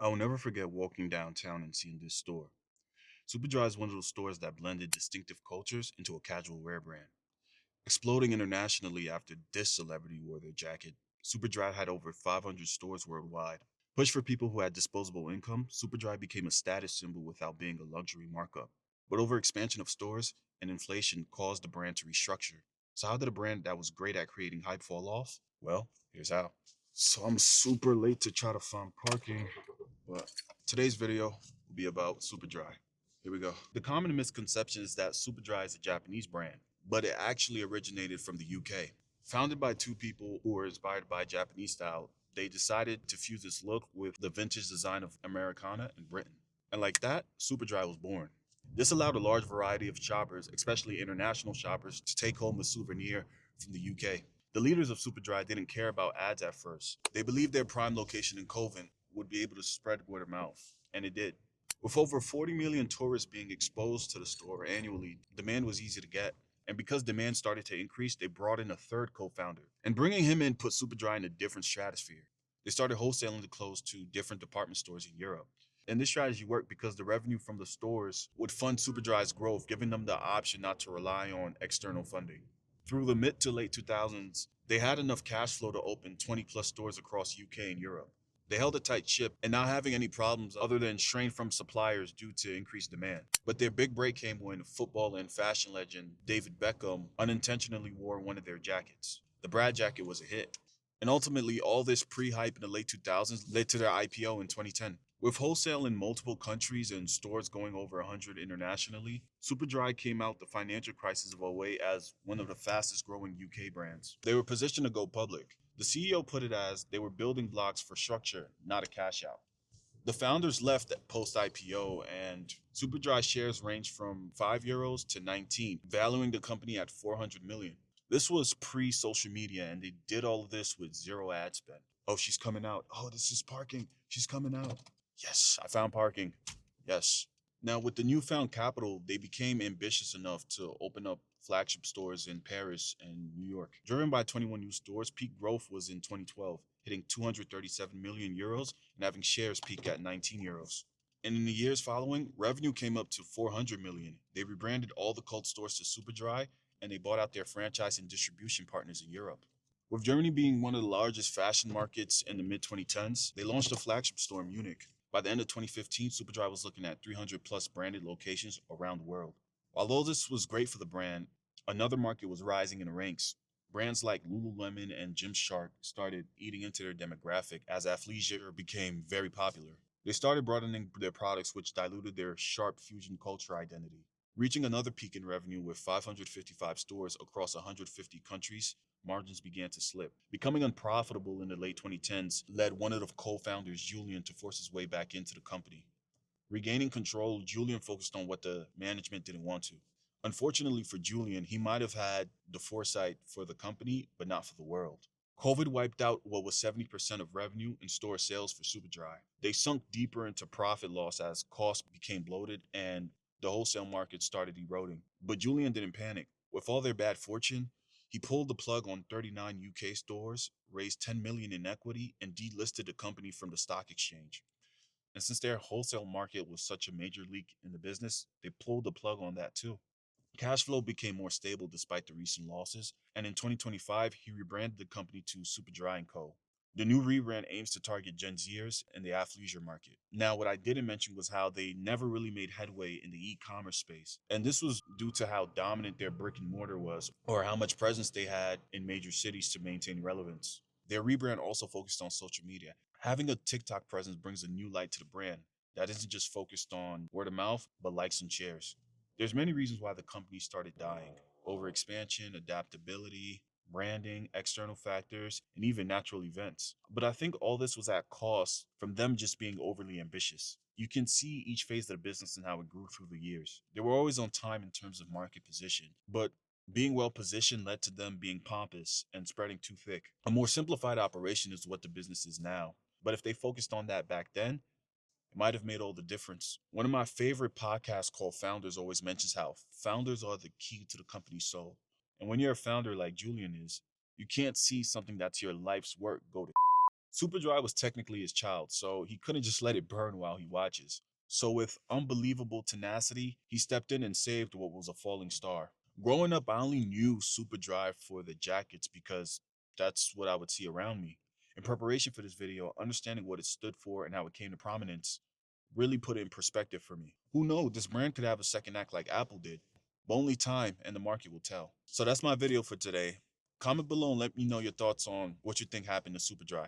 I will never forget walking downtown and seeing this store. Superdry is one of those stores that blended distinctive cultures into a casual wear brand. Exploding internationally after this celebrity wore their jacket, Superdry had over 500 stores worldwide. Pushed for people who had disposable income, Superdry became a status symbol without being a luxury markup. But over expansion of stores and inflation caused the brand to restructure. So how did a brand that was great at creating hype fall off? Well, here's how. So I'm super late to try to find parking, but today's video will be about Superdry. Here we go. The common misconception is that Superdry is a Japanese brand, but it actually originated from the UK. Founded by two people who were inspired by Japanese style, they decided to fuse this look with the vintage design of Americana in Britain. And like that, Superdry was born. This allowed a large variety of shoppers, especially international shoppers, to take home a souvenir from the UK. The leaders of Superdry didn't care about ads at first. They believed their prime location in Covent would be able to spread word of mouth, and it did. With over 40 million tourists being exposed to the store annually, demand was easy to get. And because demand started to increase, they brought in a third co founder. And bringing him in put Superdry in a different stratosphere. They started wholesaling the clothes to different department stores in Europe. And this strategy worked because the revenue from the stores would fund Superdry's growth, giving them the option not to rely on external funding. Through the mid to late 2000s, they had enough cash flow to open 20 plus stores across UK and Europe. They held a tight ship and not having any problems other than strain from suppliers due to increased demand. But their big break came when football and fashion legend David Beckham unintentionally wore one of their jackets. The Brad jacket was a hit. And ultimately, all this pre hype in the late 2000s led to their IPO in 2010. With wholesale in multiple countries and stores going over 100 internationally, Superdry came out the financial crisis of '08 as one of the fastest growing UK brands. They were positioned to go public. The CEO put it as they were building blocks for structure, not a cash out. The founders left post IPO, and Superdry shares ranged from €5 to 19, valuing the company at 400 million. This was pre social media, and they did all of this with zero ad spend. Oh, she's coming out. Oh, this is parking. She's coming out. Yes, I found parking. Yes. Now, with the newfound capital, they became ambitious enough to open up flagship stores in Paris and New York. Driven by 21 new stores, peak growth was in 2012, hitting €237 million and having shares peak at €19. And in the years following, revenue came up to 400 million. They rebranded all the cult stores to Superdry, and they bought out their franchise and distribution partners in Europe. With Germany being one of the largest fashion markets in the mid 2010s, they launched a flagship store in Munich. By the end of 2015, Superdry was looking at 300 plus branded locations around the world. Although this was great for the brand, another market was rising in the ranks. Brands like Lululemon and Gymshark started eating into their demographic as athleisure became very popular. They started broadening their products, which diluted their sharp fusion culture identity. Reaching another peak in revenue with 555 stores across 150 countries, margins began to slip. Becoming unprofitable in the late 2010s led one of the co founders, Julian, to force his way back into the company. Regaining control, Julian focused on what the management didn't want to. Unfortunately for Julian, he might have had the foresight for the company, but not for the world. COVID wiped out what was 70% of revenue and store sales for Superdry. They sunk deeper into profit loss as costs became bloated and the wholesale market started eroding. But Julian didn't panic. With all their bad fortune, he pulled the plug on 39 UK stores, raised 10 million in equity, and delisted the company from the stock exchange. And since their wholesale market was such a major leak in the business, they pulled the plug on that too. Cash flow became more stable despite the recent losses, and in 2025, he rebranded the company to Superdry & Co. The new rebrand aims to target Gen Zers in the athleisure market. Now, what I didn't mention was how they never really made headway in the e-commerce space. And this was due to how dominant their brick and mortar was, or how much presence they had in major cities to maintain relevance. Their rebrand also focused on social media. Having a TikTok presence brings a new light to the brand that isn't just focused on word of mouth, but likes and shares. There's many reasons why the company started dying: overexpansion, adaptability, branding, external factors, and even natural events. But I think all this was at cost from them just being overly ambitious. You can see each phase of the business and how it grew through the years. They were always on time in terms of market position, but being well positioned led to them being pompous and spreading too thick. A more simplified operation is what the business is now. But if they focused on that back then, it might have made all the difference. One of my favorite podcasts called Founders always mentions how founders are the key to the company's soul. And when you're a founder like Julian is, you can't see something that's your life's work go to. Superdry was technically his child, so he couldn't just let it burn while he watches. So, with unbelievable tenacity, he stepped in and saved what was a falling star. Growing up, I only knew Superdry for the jackets because that's what I would see around me. In preparation for this video, understanding what it stood for and how it came to prominence really put it in perspective for me. Who knows, this brand could have a second act like Apple did, but only time and the market will tell. So that's my video for today. Comment below and let me know your thoughts on what you think happened to Superdry.